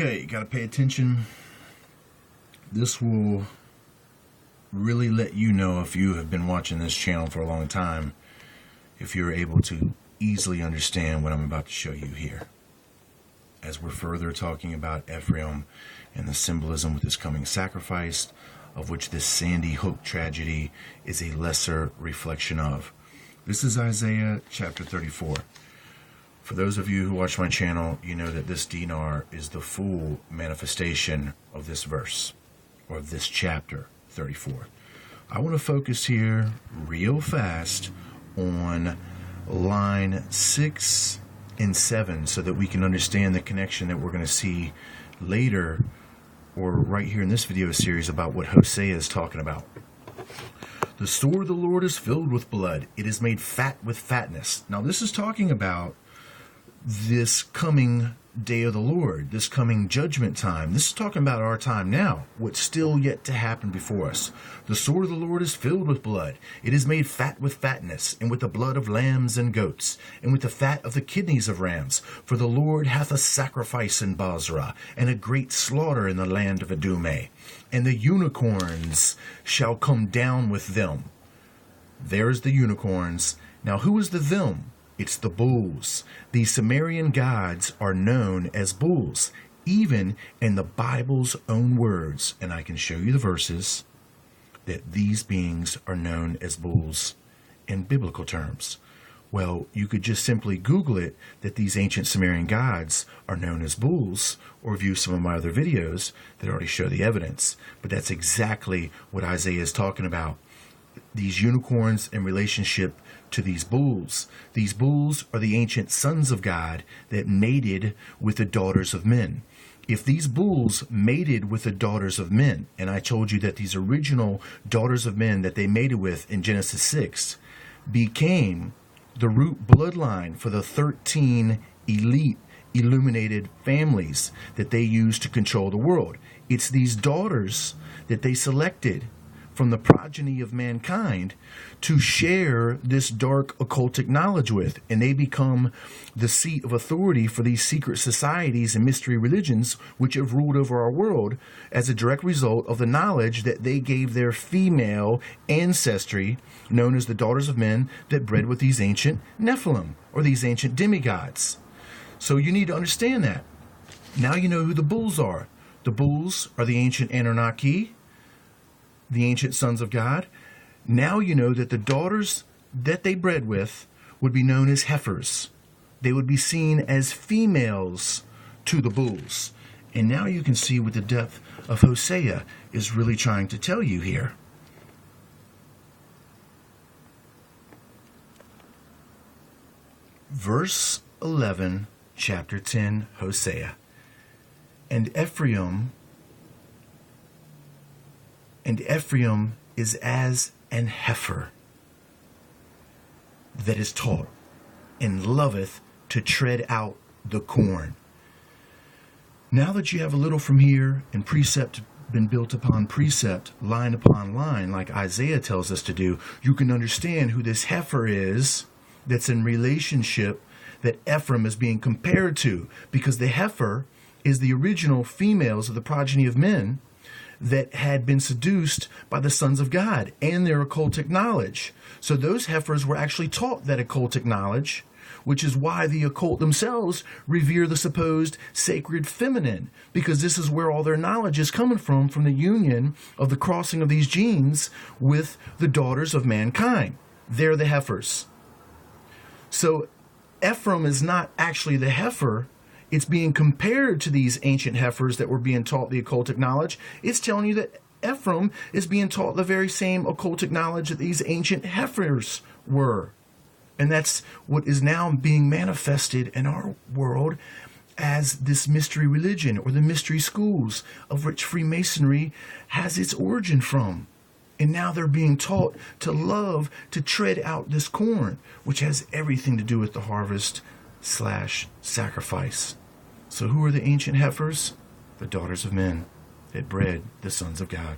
Okay, gotta pay attention. This will really let you know, if you have been watching this channel for a long time, if you're able to easily understand what I'm about to show you here. As we're further talking about Ephraim and the symbolism with his coming sacrifice, of which this Sandy Hook tragedy is a lesser reflection of. This is Isaiah chapter 34. For those of you who watch my channel, you know that this dinar is the full manifestation of this verse, or of this chapter 34. I want to focus here real fast on line 6 and 7 so that we can understand the connection that we're going to see later, or right here in this video series, about what Hosea is talking about. The sword of the Lord is filled with blood. It is made fat with fatness. Now this is talking about this coming day of the Lord, this coming judgment time. This is talking about our time now, what's still yet to happen before us. The sword of the Lord is filled with blood. It is made fat with fatness, and with the blood of lambs and goats, and with the fat of the kidneys of rams. For the Lord hath a sacrifice in Bozrah, and a great slaughter in the land of Idumea. And the unicorns shall come down with them. There's the unicorns. Now who is the them? It's the bulls. The Sumerian gods are known as bulls, even in the Bible's own words. And I can show you the verses that these beings are known as bulls in biblical terms. Well, you could just simply Google it, that these ancient Sumerian gods are known as bulls, or view some of my other videos that already show the evidence. But that's exactly what Isaiah is talking about. These unicorns in relationship to these bulls. These bulls are the ancient sons of God that mated with the daughters of men. If these bulls mated with the daughters of men, and I told you that these original daughters of men that they mated with in Genesis 6 became the root bloodline for the 13 elite illuminated families that they used to control the world. It's these daughters that they selected from the progeny of mankind to share this dark occultic knowledge with, and they become the seat of authority for these secret societies and mystery religions which have ruled over our world as a direct result of the knowledge that they gave their female ancestry, known as the daughters of men, that bred with these ancient Nephilim, or these ancient demigods. So you need to understand that. Now you know who the bulls are. The bulls are the ancient Anunnaki, the ancient sons of God. Now you know that the daughters that they bred with would be known as heifers. They would be seen as females to the bulls. And now you can see what the depth of Hosea is really trying to tell you here. Verse 11, chapter 10, Hosea. And Ephraim is as an heifer that is taught, and loveth to tread out the corn. Now that you have a little from here, and precept been built upon precept, line upon line, like Isaiah tells us to do, you can understand who this heifer is that's in relationship that Ephraim is being compared to, because the heifer is the original females of the progeny of men that had been seduced by the sons of God and their occultic knowledge. So those heifers were actually taught that occultic knowledge, which is why the occult themselves revere the supposed sacred feminine, because this is where all their knowledge is coming from the union of the crossing of these genes with the daughters of mankind. They're the heifers. So Ephraim is not actually the heifer. It's being compared to these ancient heifers that were being taught the occultic knowledge. It's telling you that Ephraim is being taught the very same occultic knowledge that these ancient heifers were. And that's what is now being manifested in our world as this mystery religion, or the mystery schools, of which Freemasonry has its origin from. And now they're being taught to love to tread out this corn, which has everything to do with the harvest / sacrifice. So who are the ancient heifers? The daughters of men that bred the sons of God.